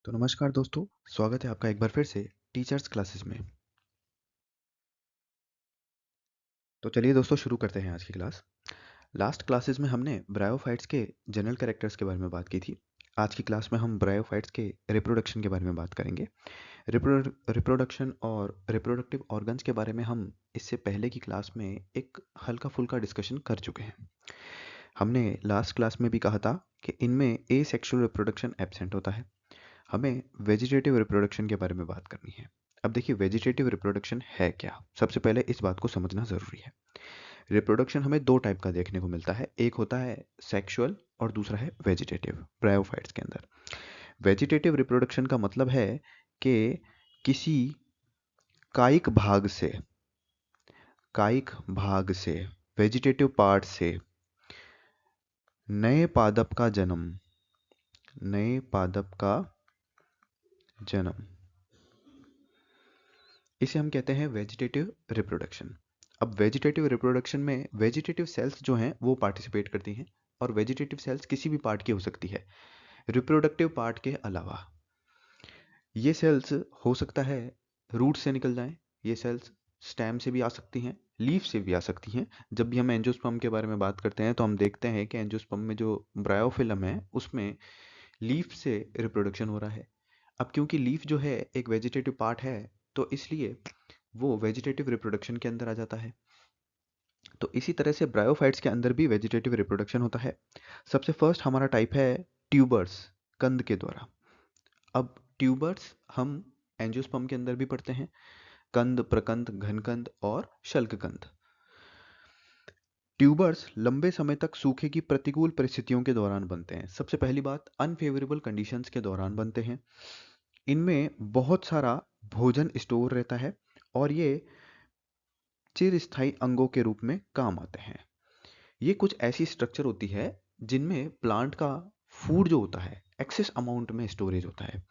तो नमस्कार दोस्तों, स्वागत है आपका एक बार फिर से टीचर्स क्लासेस में। तो चलिए दोस्तों शुरू करते हैं आज की क्लास। लास्ट क्लासेस में हमने ब्रायोफाइट्स के जनरल कैरेक्टर्स के बारे में बात की थी। आज की क्लास में हम ब्रायोफाइट्स के रिप्रोडक्शन के बारे में बात करेंगे। रिप्रोडक्शन और रिप्रोडक्टिव ऑर्गन्स के बारे में हम इससे पहले की क्लास में एक हल्का फुल्का डिस्कशन कर चुके हैं। हमने लास्ट क्लास में भी कहा था कि इनमें एसेक्सुअल रिप्रोडक्शन एब्सेंट होता है। हमें वेजिटेटिव रिप्रोडक्शन के बारे में बात करनी है। अब देखिए वेजिटेटिव रिप्रोडक्शन है क्या। सबसे पहले इस बात को समझना ज़रूरी है। रिप्रोडक्शन हमें दो टाइप का देखने को मिलता है, एक होता है सेक्सुअल और दूसरा है वेजिटेटिव ब्रायोफाइट्स के अंदर। वेजिटेटिव रिप्रोडक्शन का मतलब है कि किसी कायिक भाग से वेजिटेटिव पार्ट से नए पादप का जन्म, इसे हम कहते हैं वेजिटेटिव रिप्रोडक्शन। अब वेजिटेटिव रिप्रोडक्शन में वेजिटेटिव सेल्स जो हैं वो पार्टिसिपेट करती हैं, और वेजिटेटिव सेल्स किसी भी पार्ट की हो सकती है रिप्रोडक्टिव पार्ट के अलावा। ये सेल्स हो सकता है रूट से निकल जाएं, ये सेल्स स्टेम से भी आ सकती हैं, लीफ से भी आ सकती हैं। जब भी हम एंजियोस्पर्म के बारे में बात करते हैं तो हम देखते हैं कि एंजियोस्पर्म में जो ब्रायोफिलम है उसमें लीफ से रिप्रोडक्शन हो रहा है। अब क्योंकि लीफ जो है एक वेजिटेटिव पार्ट है, तो इसलिए वो वेजिटेटिव रिप्रोडक्शन के अंदर आ जाता है। तो इसी तरह से ब्रायोफाइट्स के अंदर भी वेजिटेटिव रिप्रोडक्शन होता है। सबसे फर्स्ट हमारा टाइप है ट्यूबर्स, कंद के द्वारा। अब ट्यूबर्स हम एंजियोस्पर्म के अंदर भी पढ़ते हैं, कंद, प्रकंद, घनकंद और शल्ककंद। ट्यूबर्स लंबे समय तक सूखे की प्रतिकूल परिस्थितियों के दौरान बनते हैं। सबसे पहली बात, अनफेवरेबल कंडीशंस के दौरान बनते हैं। इनमें बहुत सारा भोजन स्टोर रहता है और ये चिरस्थायी अंगों के रूप में काम आते हैं। ये कुछ ऐसी स्ट्रक्चर होती है जिनमें प्लांट का फूड जो होता है एक्सेस अमाउंट में स्टोरेज होता है।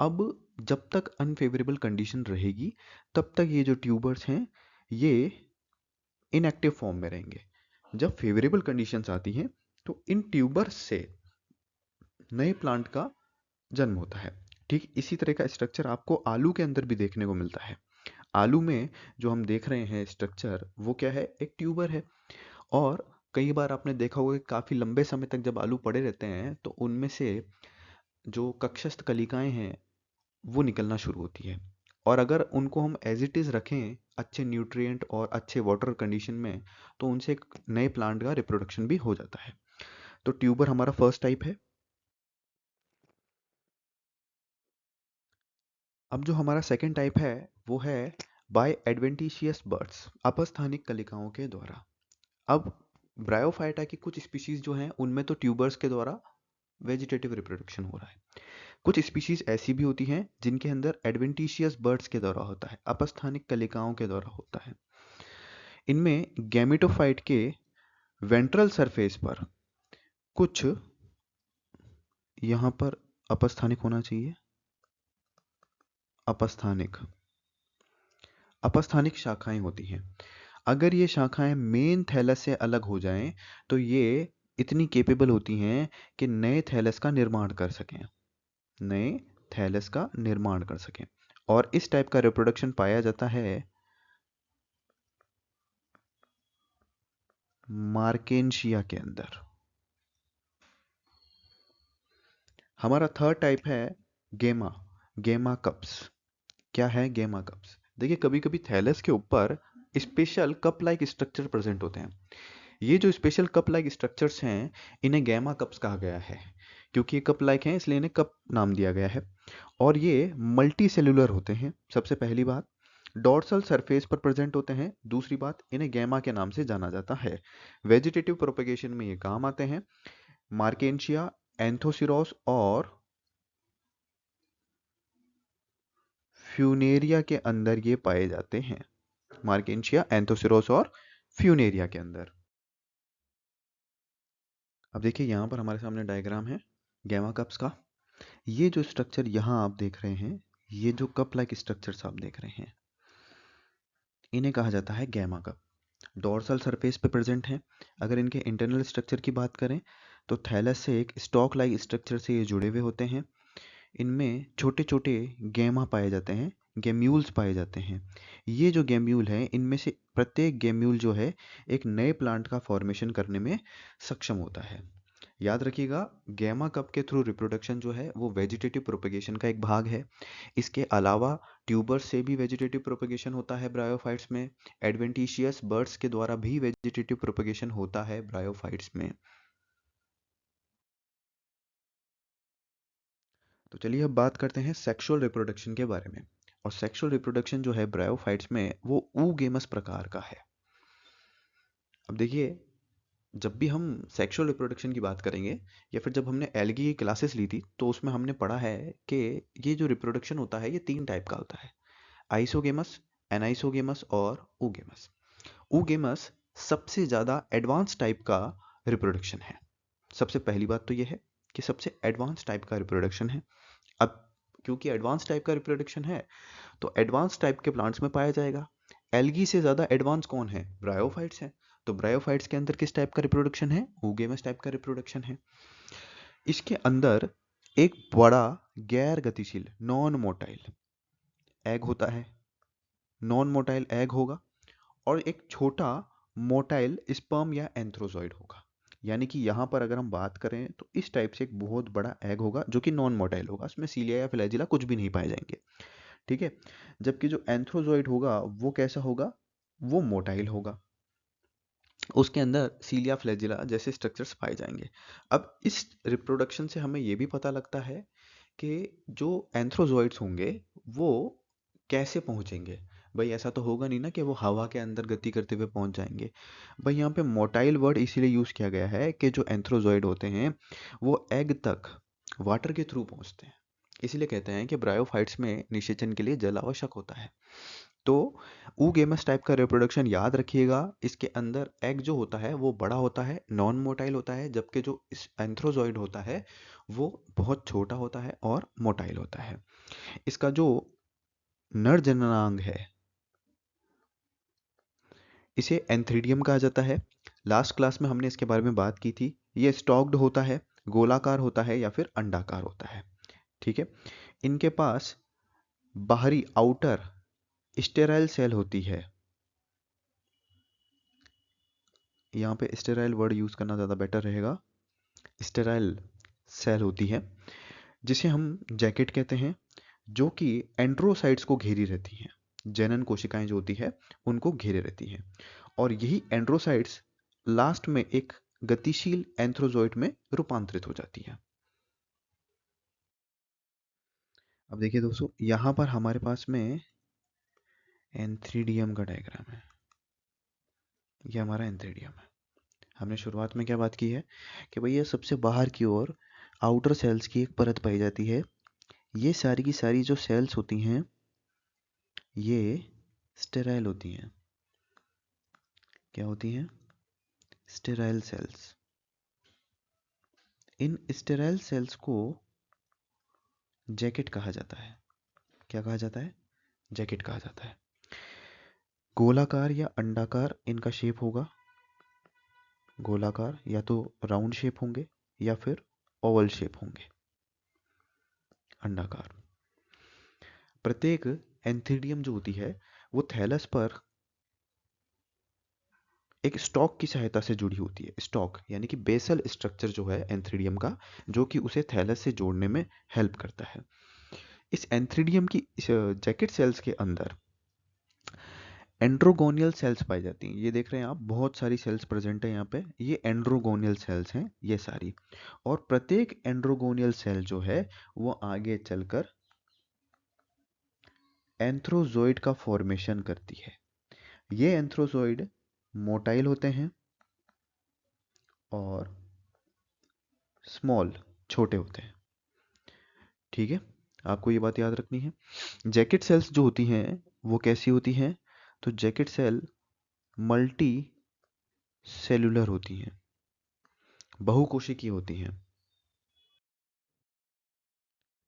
अब जब तक अनफेवरेबल कंडीशन रहेगी तब तक ये जो ट्यूबर्स हैं ये इनएक्टिव फॉर्म में रहेंगे। जब फेवरेबल कंडीशंस आती हैं तो इन ट्यूबर्स से नए प्लांट का जन्म होता है। ठीक इसी तरह का स्ट्रक्चर आपको आलू के अंदर भी देखने को मिलता है। आलू में जो हम देख रहे हैं स्ट्रक्चर वो क्या है, एक ट्यूबर है। और कई बार आपने देखा होगा कि काफ़ी लंबे समय तक जब आलू पड़े रहते हैं तो उनमें से जो कक्षस्थ कलिकाएं हैं वो निकलना शुरू होती है। और अगर उनको हम एज इट इज़ रखें अच्छे न्यूट्रिएंट और अच्छे वाटर कंडीशन में, तो उनसे एक नए प्लांट का रिप्रोडक्शन भी हो जाता है। तो ट्यूबर हमारा फर्स्ट टाइप है। अब जो हमारा सेकेंड टाइप है वो है बाय एडवेंटिशियस बर्ड्स, अपस्थानिक कलिकाओं के द्वारा। अब ब्रायोफाइटा की कुछ स्पीशीज जो हैं उनमें तो ट्यूबर्स के द्वारा वेजिटेटिव रिप्रोडक्शन हो रहा है। कुछ स्पीशीज ऐसी भी होती हैं जिनके अंदर एडवेंटिशियस बर्ड्स के द्वारा होता है, अपस्थानिक कलिकाओं के द्वारा होता है। इनमें गैमेटोफाइट के वेंट्रल सरफेस पर कुछ, यहाँ पर अपस्थानिक होना चाहिए, अपस्थानिक अपस्थानिक शाखाएं होती हैं। अगर ये शाखाएं मेन थैलस से अलग हो जाएं तो ये इतनी केपेबल होती हैं कि नए थैलस का निर्माण कर सकें, नए थैलस का निर्माण कर सकें। और इस टाइप का रिप्रोडक्शन पाया जाता है मार्केंशिया के अंदर। हमारा थर्ड टाइप है गेमा, गेमा कप्स। क्या है गेमा कप्स? देखिए कभी कभी थैलस के ऊपर special cup like structure present होते हैं। ये जो स्पेशल कप लाइक स्ट्रक्चर्स हैं इन्हें गैमा कप्स कहा गया है, क्योंकि ये कप लाइक हैं इसलिए इन्हें कप नाम दिया गया है। और ये मल्टी सेलुलर होते हैं। सबसे पहली बात, डॉर्सल सरफेस पर प्रेजेंट होते हैं। दूसरी बात, इन्हें गैमा के नाम से जाना जाता है। वेजिटेटिव प्रोपेगेशन में ये काम आते हैं। मार्केंशिया, एंथोसिरोस और फ्यूनेरिया के अंदर ये पाए जाते हैं। मार्केंशिया, एंथोसिरोस और फ्यूनेरिया के अंदर। अब देखिए यहाँ पर हमारे सामने डायग्राम है गैमा कप्स का। ये जो स्ट्रक्चर यहाँ आप देख रहे हैं, ये जो कप लाइक स्ट्रक्चर्स आप देख रहे हैं, इन्हें कहा जाता है गैमा कप। डोर्सल सरफेस पे प्रेजेंट हैं। अगर इनके इंटरनल स्ट्रक्चर की बात करें तो थैलस से एक स्टॉक लाइक स्ट्रक्चर से ये जुड़े हुए होते हैं। इनमें छोटे छोटे गैमा पाए जाते हैं, गेम्यूल्स पाए जाते हैं। ये जो गेम्यूल हैं, इनमें से प्रत्येक गेम्यूल जो है एक नए प्लांट का फॉर्मेशन करने में सक्षम होता है। याद रखिएगा, गैमा कप के थ्रू रिप्रोडक्शन जो है वो वेजिटेटिव प्रोपेगेशन का एक भाग है। इसके अलावा ट्यूबर्स से भी वेजिटेटिव प्रोपेगेशन होता है ब्रायोफाइट्स में। एडवेंटिशियस बर्ड्स के द्वारा भी वेजिटेटिव प्रोपेगेशन होता है ब्रायोफाइट्स में। तो चलिए अब बात करते हैं सेक्सुअल रिप्रोडक्शन के बारे में। और सेक्सुअल रिप्रोडक्शन जो है ब्रायोफाइट्स में वो ऊगेमस प्रकार का है। अब देखिए, जब भी हम सेक्सुअल रिप्रोडक्शन की बात करेंगे या फिर जब हमने एल्गी की क्लासेस ली थी तो उसमें हमने पढ़ा है कि ये जो रिप्रोडक्शन होता है ये 3 टाइप का होता है: आइसोगेमस, एनाइसोगेमस और ऊगेमस। ऊगेमस सबसे ज़्यादा एडवांस टाइप का रिप्रोडक्शन है। सबसे पहली बात तो ये है कि सबसे एडवांस टाइप का रिप्रोडक्शन है। अब क्योंकि एडवांस टाइप का रिप्रोडक्शन है तो एडवांस टाइप के प्लांट्स में पाया जाएगा। एल्गी से ज़्यादा एडवांस कौन है? ब्रायोफाइट्स हैं। तो ब्रायोफाइट्स के अंदर किस टाइप का रिप्रोडक्शन है? ऊगेमस टाइप का रिप्रोडक्शन है। इसके अंदर एक बड़ा गैर गतिशील नॉन मोटाइल एग होता है। नॉन मोटाइल एग होगा और एक छोटा मोटाइल स्पर्म या एंथ्रोजॉइड होगा। यानी कि यहाँ पर अगर हम बात करें तो इस टाइप से एक बहुत बड़ा एग होगा जो कि नॉन मोटाइल होगा, उसमें सीलिया या फ्लैजिला कुछ भी नहीं पाए जाएंगे। ठीक है। जबकि जो एंथ्रोजॉइड होगा वो कैसा होगा? वो मोटाइल होगा, उसके अंदर सीलिया फ्लैजिला जैसे स्ट्रक्चर्स पाए जाएंगे। अब इस रिप्रोडक्शन से हमें ये भी पता लगता है कि जो एंथ्रोजॉइड्स होंगे वो कैसे पहुंचेंगे। भाई ऐसा तो होगा नहीं ना कि वो हवा के अंदर गति करते हुए पहुंच जाएंगे। भाई यहाँ पे मोटाइल वर्ड इसीलिए यूज किया गया है कि जो एंथ्रोजॉइड होते हैं वो एग तक वाटर के थ्रू पहुंचते हैं। इसीलिए कहते हैं कि ब्रायोफाइट्स में निषेचन के लिए जल आवश्यक होता है। तो ऊगेमस टाइप का रिप्रोडक्शन याद रखिएगा, इसके अंदर एग जो होता है वो बड़ा होता है, नॉन मोटाइल होता है, जबकि जो इस एंथ्रोजॉइड होता है वो बहुत छोटा होता है और मोटाइल होता है। इसका जो नर जननांग है इसे एंथ्रीडियम कहा जाता है। लास्ट क्लास में हमने इसके बारे में बात की थी। ये स्टॉक्ड होता है, गोलाकार होता है या फिर अंडाकार होता है। ठीक है। इनके पास बाहरी आउटर स्टेराइल सेल होती है। यहाँ पे स्टेराइल वर्ड यूज करना ज़्यादा बेटर रहेगा। स्टेराइल सेल होती है जिसे हम जैकेट कहते हैं, जो कि एंड्रोसाइट्स को घेरी रहती हैं। जनन कोशिकाएं जो होती है उनको घेरे रहती हैं और यही एंड्रोसाइट्स लास्ट में एक गतिशील एंथ्रोजॉइड में रूपांतरित हो जाती है। अब देखिए दोस्तों, यहाँ पर हमारे पास में एंथ्रीडियम का डायग्राम है। ये हमारा एंथ्रीडियम है। हमने शुरुआत में क्या बात की है कि भैया सबसे बाहर की ओर आउटर सेल्स की एक परत पाई जाती है। ये सारी की सारी जो सेल्स होती हैं ये स्टेराइल होती हैं। क्या होती हैं? Sterile cells. इन स्टेराइल सेल्स को जैकेट कहा जाता है। क्या कहा जाता है? जैकेट कहा जाता है। गोलाकार या अंडाकार इनका शेप होगा। गोलाकार या तो राउंड शेप होंगे या फिर ओवल शेप होंगे। अंडाकार। प्रत्येक एंथीडियम जो होती है वो थैलस पर एक स्टॉक की सहायता से जुड़ी होती है। स्टॉक यानी कि बेसल स्ट्रक्चर जो है एंथ्रीडियम का, जो कि उसे थैलस से जोड़ने में हेल्प करता है। इस एंथ्रीडियम की जैकेट सेल्स के अंदर एंड्रोगोनियल सेल्स पाई जाती हैं। ये देख रहे हैं आप, बहुत सारी सेल्स प्रेजेंट है यहाँ पे। ये एंड्रोगोनियल सेल्स हैं ये सारी। और प्रत्येक एंड्रोगोनियल सेल जो है वो आगे चलकर एंथ्रोजोइड का फॉर्मेशन करती है। ये एंथ्रोजोइड मोटाइल होते हैं और स्मॉल छोटे होते हैं। ठीक है, आपको ये बात याद रखनी है। जैकेट सेल्स जो होती हैं वो कैसी होती हैं? तो जैकेट सेल मल्टी सेलुलर होती हैं, बहुकोशिकीय होती हैं।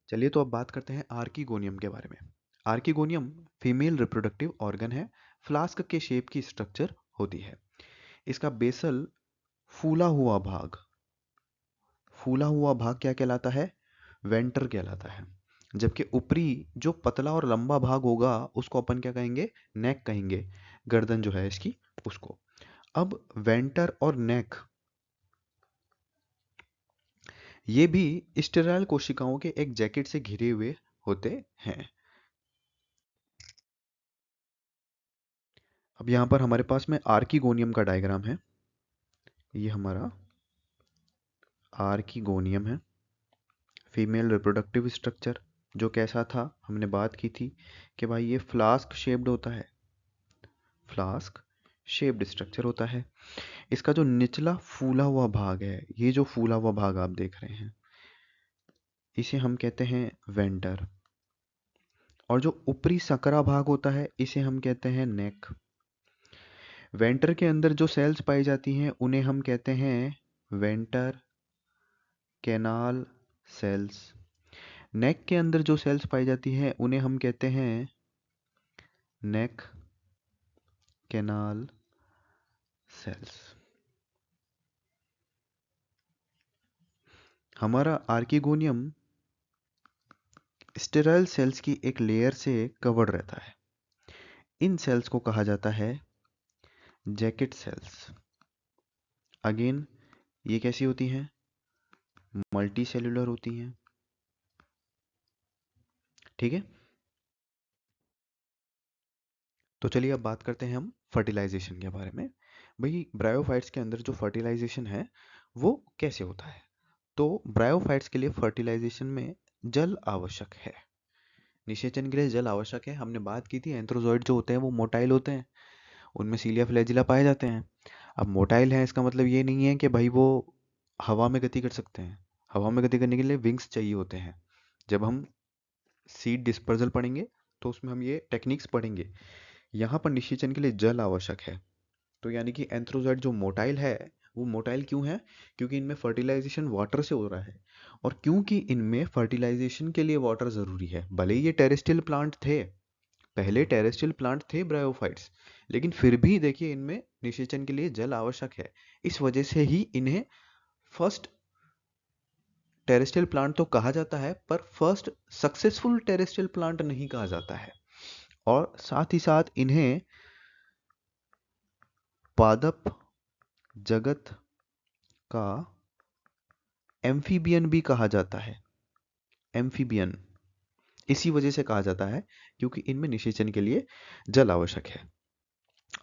चलिए तो अब बात करते हैं आर्कीगोनियम के बारे में। आर्कीगोनियम फीमेल रिप्रोडक्टिव ऑर्गन है। फ्लास्क के शेप की स्ट्रक्चर होती है। इसका बेसल फूला हुआ भाग, फूला हुआ भाग क्या कहलाता है? वेंटर कहलाता है। जबकि ऊपरी जो पतला और लंबा भाग होगा उसको अपन क्या कहेंगे, नेक कहेंगे, गर्दन जो है इसकी उसको। अब वेंटर और नेक ये भी स्टेराइल कोशिकाओं के एक जैकेट से घिरे हुए होते हैं। अब यहाँ पर हमारे पास में आर्किगोनियम का डायग्राम है। ये हमारा आर्किगोनियम है, फीमेल रिप्रोडक्टिव स्ट्रक्चर। जो कैसा था, हमने बात की थी कि भाई ये फ्लास्क शेप्ड होता है, फ्लास्क शेप्ड स्ट्रक्चर होता है। इसका जो निचला फूला हुआ भाग है, ये जो फूला हुआ भाग आप देख रहे हैं, इसे हम कहते हैं वेंटर। और जो ऊपरी सकरा भाग होता है इसे हम कहते हैं नेक। वेंटर के अंदर जो सेल्स पाई जाती हैं उन्हें हम कहते हैं वेंटर कैनाल सेल्स। नेक के अंदर जो सेल्स पाई जाती हैं उन्हें हम कहते हैं नेक कैनाल सेल्स। हमारा आर्किगोनियम स्टेराइल सेल्स की एक लेयर से कवर्ड रहता है। इन सेल्स को कहा जाता है जैकेट सेल्स। अगेन ये कैसी होती हैं, मल्टी सेलुलर होती हैं। ठीक है, तो चलिए अब बात करते हैं हम फर्टिलाइजेशन के बारे में। भाई ब्रायोफाइट्स के अंदर जो फर्टिलाइजेशन है वो कैसे होता है। तो ब्रायोफाइट्स के लिए फर्टिलाइजेशन में जल आवश्यक है, निषेचन के लिए जल आवश्यक है। हमने बात की थी एंथ्रोजॉइड जो होते हैं वो मोटाइल होते हैं, उनमें सीलिया फ्लैजिला पाए जाते हैं। अब मोटाइल हैं इसका मतलब ये नहीं है कि भाई वो हवा में गति कर सकते हैं। हवा में गति करने के लिए विंग्स चाहिए होते हैं। जब हम सीड डिस्पर्जल पढ़ेंगे तो उसमें हम ये टेक्निक्स पढ़ेंगे। यहाँ पर निषेचन के लिए जल आवश्यक है। तो यानी कि एंथ्रोजॉइड जो मोटाइल है वो मोटाइल क्यों है, क्योंकि इनमें फर्टिलाइजेशन वाटर से हो रहा है। और क्योंकि इनमें फर्टिलाइजेशन के लिए वाटर ज़रूरी है, भले ही ये टेरेस्ट्रियल प्लांट थे, पहले टेरेस्ट्रियल प्लांट थे ब्रायोफाइट्स, लेकिन फिर भी देखिए इनमें निषेचन के लिए जल आवश्यक है। इस वजह से ही इन्हें फर्स्ट टेरेस्ट्रियल प्लांट तो कहा जाता है, पर फर्स्ट सक्सेसफुल टेरेस्ट्रियल प्लांट नहीं कहा जाता है। और साथ ही साथ इन्हें पादप जगत का एम्फीबियन भी कहा जाता है। एम्फीबियन इसी वजह से कहा जाता है क्योंकि इनमें निषेचन के लिए जल आवश्यक है।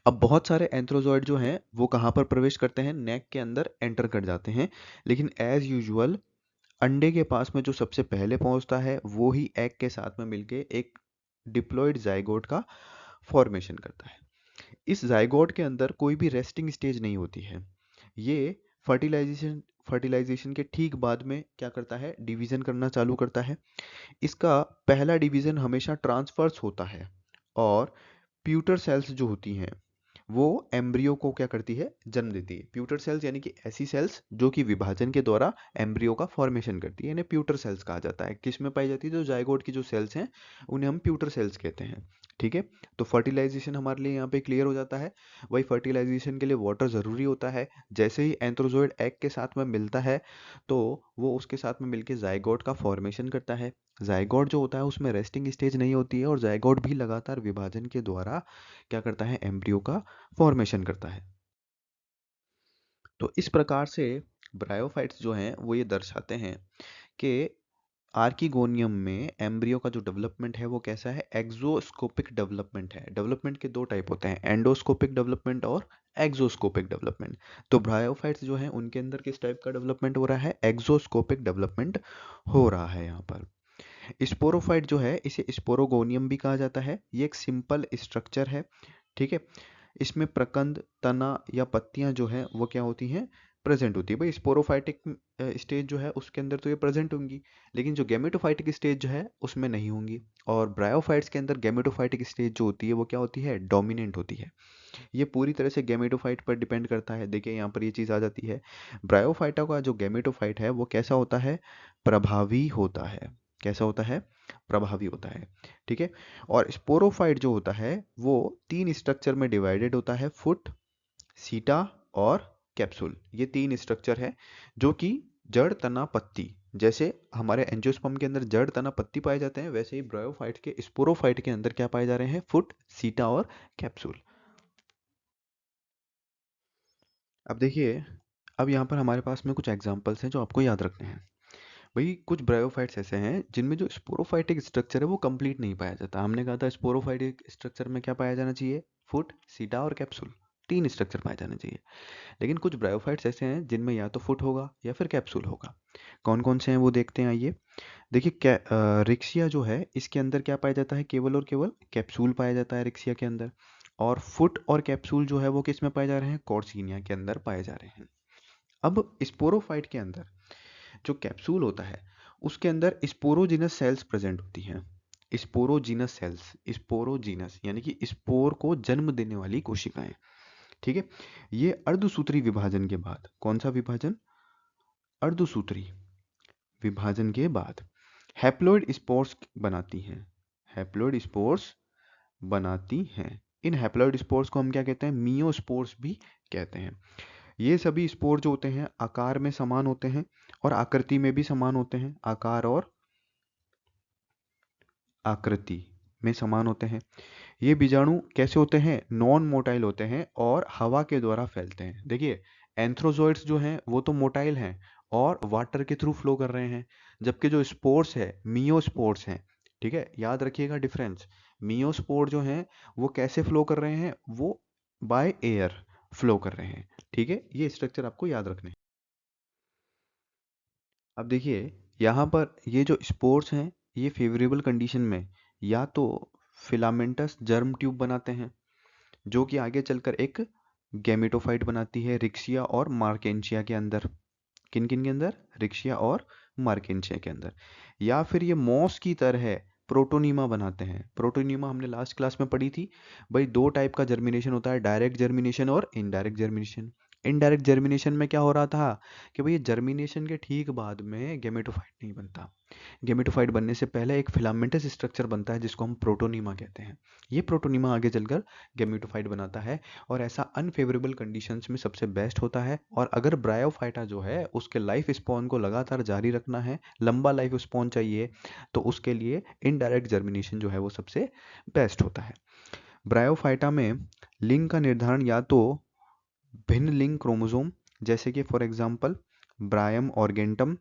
अब बहुत सारे एंथ्रोजॉइड जो हैं वो कहाँ पर प्रवेश करते हैं, नेक के अंदर एंटर कर जाते हैं। लेकिन एज यूजुअल अंडे के पास में जो सबसे पहले पहुंचता है वो ही एग के साथ में मिलके एक डिप्लॉयड जाइगोट का फॉर्मेशन करता है। इस जाइगोट के अंदर कोई भी रेस्टिंग स्टेज नहीं होती है। ये फर्टिलाइजेशन फर्टिलाइजेशन के ठीक बाद में क्या करता है, डिवीजन करना चालू करता है। इसका पहला डिवीजन हमेशा ट्रांसफर्स होता है और प्यूटर सेल्स जो होती हैं वो एम्ब्रियो को क्या करती है, जन्म देती है। प्यूटर सेल्स यानी कि ऐसी सेल्स जो कि विभाजन के द्वारा एम्ब्रियो का फॉर्मेशन करती है, इन्हें प्यूटर सेल्स कहा जाता है। किस में पाई जाती है, जो जाइगोट की जो सेल्स हैं उन्हें हम प्यूटर सेल्स कहते हैं। ठीक है, तो फर्टिलाइजेशन हमारे लिए यहाँ पे क्लियर हो जाता है। वही फर्टिलाइजेशन के लिए वाटर ज़रूरी होता है। जैसे ही एंथ्रोजोइड एग के साथ में मिलता है तो वो उसके साथ में मिलकर जाइगोट का फॉर्मेशन करता है। जाइगोट जो होता है उसमें रेस्टिंग स्टेज नहीं होती है और जाइगोट भी लगातार विभाजन के द्वारा क्या करता है, एम्ब्रियो का फॉर्मेशन करता है। तो इस प्रकार से ब्रायोफाइट्स जो हैं वो ये दर्शाते हैं कि आर्किगोनियम में एम्ब्रियो का जो डेवलपमेंट है वो कैसा है, एक्सोस्कोपिक डेवलपमेंट है। डेवलपमेंट के दो टाइप होते हैं, एंडोस्कोपिक डेवलपमेंट और एक्सोस्कोपिक डेवलपमेंट। तो ब्रायोफाइट्स जो हैं उनके अंदर किस टाइप का डेवलपमेंट हो रहा है, एक्सोस्कोपिक डेवलपमेंट हो रहा है। यहाँ पर स्पोरोफाइट जो है इसे स्पोरोगोनियम भी कहा जाता है। ये एक सिंपल स्ट्रक्चर है। ठीक है, इसमें प्रकंद, तना या पत्तियां जो है वो क्या होती हैं, प्रेजेंट होती है। भाई स्पोरोफाइटिक स्टेज जो है उसके अंदर तो ये प्रेजेंट होंगी, लेकिन जो गैमेटोफाइटिक स्टेज जो है उसमें नहीं होंगी। और ब्रायोफाइट्स के अंदर गैमेटोफाइटिक स्टेज जो होती है वो क्या होती है, डोमिनेंट होती है। ये पूरी तरह से गैमेटोफाइट पर डिपेंड करता है। देखिए यहाँ पर ये चीज़ आ जाती है, ब्रायोफाइटा का जो गैमेटोफाइट है वो कैसा होता है, प्रभावी होता है। कैसा होता है, प्रभावी होता है। ठीक है, और स्पोरोफाइट जो होता है वो तीन स्ट्रक्चर में डिवाइडेड होता है, फुट, सीटा और कैप्सूल। ये तीन स्ट्रक्चर है जो कि जड़, तना, पत्ती जैसे हमारे एंजियोस्पर्म के अंदर जड़, तना, पत्ती पाए जाते हैं, वैसे ही ब्रायोफाइट के स्पोरोफाइट के अंदर क्या पाए जा रहे हैं? फुट, सीटा और कैप्सूल। अब देखिए, अब यहाँ पर हमारे पास में कुछ एग्जांपल्स हैं जो आपको याद रखने हैं। भाई कुछ ब्रायोफाइट्स ऐसे हैं जिनमें जो स्पोरोफाइटिक स्ट्रक्चर है वो कंप्लीट नहीं पाया जाता। हमने कहा था स्पोरोफाइटिक स्ट्रक्चर में क्या पाया जाना चाहिए? फुट, सीटा और कैप्सूल, 3 स्ट्रक्चर पाए जाने चाहिए। लेकिन कुछ ब्रायोफाइट्स ऐसे हैं जिनमें या तो फुट होगा या फिर कैप्सूल होगा। कौन कौन से हैं वो देखते हैं, आइए। देखिए रिक्शिया जो है इसके अंदर क्या पाया जाता है? केवल और केवल कैप्सूल पाया जाता है रिक्शिया के अंदर। और फुट और कैप्सूल जो है वो किस में पाए जा रहे हैं? कॉर्सिनिया के अंदर पाए जा रहे हैं। अब स्पोरोफाइट के अंदर जो कैप्सूल होता है उसके अंदर स्पोरोजिनस सेल्स प्रेजेंट होती हैं। स्पोरोजिनस सेल्स, स्पोरोजिनस यानी कि स्पोर को जन्म देने वाली कोशिकाएं। ठीक है, ये अर्धसूत्री विभाजन के बाद, कौन सा विभाजन? अर्धसूत्री विभाजन के बाद हैप्लॉइड स्पोर्स बनाती हैं। हैप्लॉइड स्पोर्स बनाती हैं। इन हैप्लॉइड स्पोर्स को हम क्या कहते हैं? मियोस्पोर्स भी कहते हैं। ये सभी स्पोर जो होते हैं आकार में समान होते हैं और आकृति में भी समान होते हैं। आकार और आकृति में समान होते हैं। ये बीजाणु कैसे होते हैं? नॉन मोटाइल होते हैं और हवा के द्वारा फैलते हैं। देखिए एंथ्रोजोइड्स जो हैं वो तो मोटाइल हैं और वाटर के थ्रू फ्लो कर रहे हैं, जबकि जो स्पोर्स है मियोस्पोर्स हैं। ठीक है, याद रखिएगा डिफरेंस। मियोस्पोर जो हैं वो कैसे फ्लो कर रहे हैं? वो बाय एयर फ्लो कर रहे हैं। ठीक है, ये स्ट्रक्चर आपको याद रखने हैं। अब देखिए यहाँ पर ये जो स्पोर्स हैं ये फेवरेबल कंडीशन में या तो फिलामेंटस जर्म ट्यूब बनाते हैं जो कि आगे चलकर एक गैमेटोफाइट बनाती है रिक्शिया और मार्केंशिया के अंदर। किन किन के अंदर? रिक्शिया और मार्केंशिया के अंदर। या फिर ये मॉस की तरह प्रोटोनीमा बनाते हैं। प्रोटोनीमा हमने लास्ट क्लास में पढ़ी थी। भाई दो टाइप का जर्मिनेशन होता है, डायरेक्ट जर्मिनेशन और इनडायरेक्ट जर्मिनेशन। इनडायरेक्ट जर्मिनेशन में क्या हो रहा था कि भाई जर्मिनेशन के ठीक बाद में गेमेटोफाइट नहीं बनता। गेमेटोफाइट बनने से पहले एक फिलामेंटस स्ट्रक्चर बनता है जिसको हम प्रोटोनीमा कहते हैं। ये प्रोटोनीमा आगे चलकर गेमेटोफाइट बनाता है और ऐसा अनफेवरेबल कंडीशंस में सबसे बेस्ट होता है। और अगर ब्रायोफाइटा जो है उसके लाइफ स्पॉन को लगातार जारी रखना है, लंबा लाइफ स्पॉन चाहिए, तो उसके लिए इनडायरेक्ट जर्मिनेशन जो है वो सबसे बेस्ट होता है। ब्रायोफाइटा में लिंग का निर्धारण या तो भिन्न लिंग क्रोमोसोम जैसे कि फॉर एग्जांपल ब्रायम ऑर्गेंटम,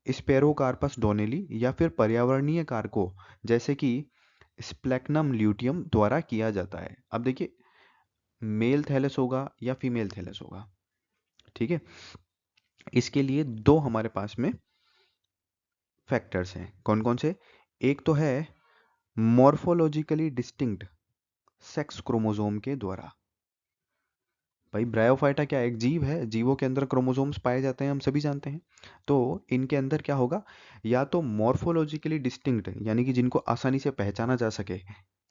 स्पेरोकार्पस डोनेली, या फिर पर्यावरणीय कारकों जैसे कि स्प्लैक्नम ल्यूटियम द्वारा किया जाता है। अब देखिए मेल थैलस होगा या फीमेल थैलस होगा। ठीक है, इसके लिए दो हमारे पास में फैक्टर्स हैं। कौन कौन से? एक तो है मॉर्फोलॉजिकली डिस्टिंक्ट सेक्स क्रोमोसोम के द्वारा। भाई ब्रायोफाइटा क्या एक जीव है? जीवों के अंदर क्रोमोसोम्स पाए जाते हैं, हम सभी जानते हैं। तो इनके अंदर क्या होगा? या तो मॉर्फोलॉजिकली डिस्टिंक्ट यानी कि जिनको आसानी से पहचाना जा सके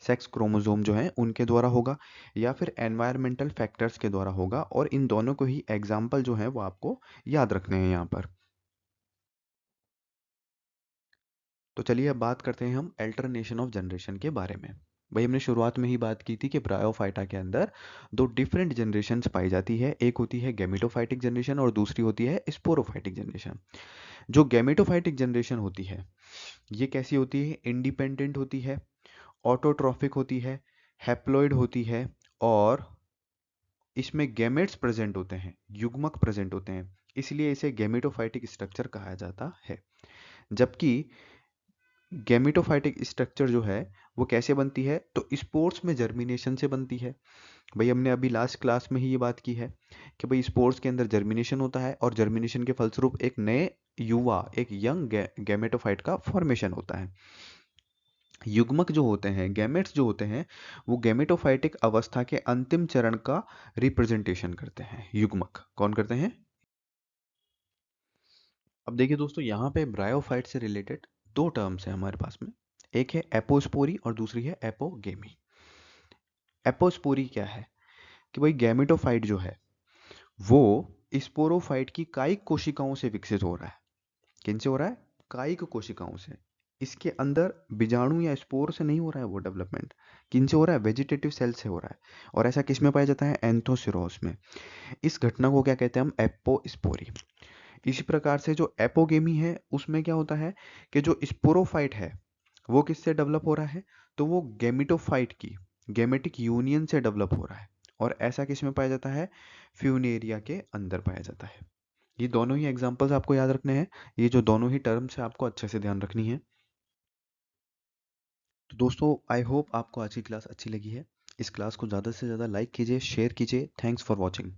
सेक्स क्रोमोसोम जो है उनके द्वारा होगा, या फिर एनवायरमेंटल फैक्टर्स के द्वारा होगा। और इन दोनों को ही एग्जाम्पल जो है वो आपको याद रखने हैं यहाँ पर। तो चलिए अब बात करते हैं हम अल्टरनेशन ऑफ जनरेशन के बारे में। भाई हमने शुरुआत में ही बात की थी कि ब्रायोफाइटा के अंदर दो डिफरेंट जनरेशन्स पाई जाती है। एक होती है गैमेटोफाइटिक जनरेशन और दूसरी होती है स्पोरोफाइटिक जनरेशन। जो गैमेटोफाइटिक जनरेशन होती है ये कैसी होती है? इंडिपेंडेंट होती है, ऑटोट्रॉफिक होती है, हैप्लॉइड होती है और इसमें गैमेट्स प्रेजेंट होते हैं, युग्मक प्रेजेंट होते हैं, इसलिए इसे गैमेटोफाइटिक स्ट्रक्चर कहा जाता है। जबकि गैमेटोफाइटिक स्ट्रक्चर जो है वो कैसे बनती है? तो स्पोर्स में जर्मिनेशन से बनती है। भाई हमने अभी लास्ट क्लास में ही ये बात की है कि भाई स्पोर्स के अंदर जर्मिनेशन होता है और जर्मिनेशन के फलस्वरूप एक नए युवा, एक यंग गैमेटोफाइट का फॉर्मेशन होता है। युग्मक जो होते हैं, गैमेट्स जो होते हैं, वो गैमेटोफाइटिक अवस्था के अंतिम चरण का रिप्रेजेंटेशन करते हैं। युग्मक कौन करते हैं? अब देखिए दोस्तों यहाँ पे ब्रायोफाइट से रिलेटेड दो टर्म्स हैं हमारे पास में। एक है एपोस्पोरी और दूसरी है एपोगेमी। एपोस्पोरी क्या है कि भाई गैमेटोफाइट जो है वो स्पोरोफाइट की कायिक कोशिकाओं से विकसित हो रहा है। किन से हो रहा है? कायिक कोशिकाओं से। इसके अंदर बीजाणु या स्पोर से नहीं हो रहा है वो डेवलपमेंट। किन से हो रहा है? वेजिटेटिव सेल से हो रहा है। और ऐसा किस में पाया जाता है? एंथोसिरोस में। इस घटना को क्या कहते हैं हम? एपोस्पोरी। इसी प्रकार से जो एपोगेमी है उसमें क्या होता है कि जो स्पोरोफाइट है वो किससे डेवलप हो रहा है, तो वो गैमेटोफाइट की गैमेटिक यूनियन से डेवलप हो रहा है। और ऐसा किस में पाया जाता है, फ्यूनेरिया के अंदर पाया जाता है। ये दोनों ही एग्जांपल्स आपको याद रखने हैं, ये जो दोनों ही टर्म्स है आपको अच्छे से ध्यान रखनी है। तो दोस्तों आई होप आपको आज की क्लास अच्छी लगी है। इस क्लास को ज़्यादा से ज़्यादा लाइक कीजिए, शेयर कीजिए। Thanks for watching.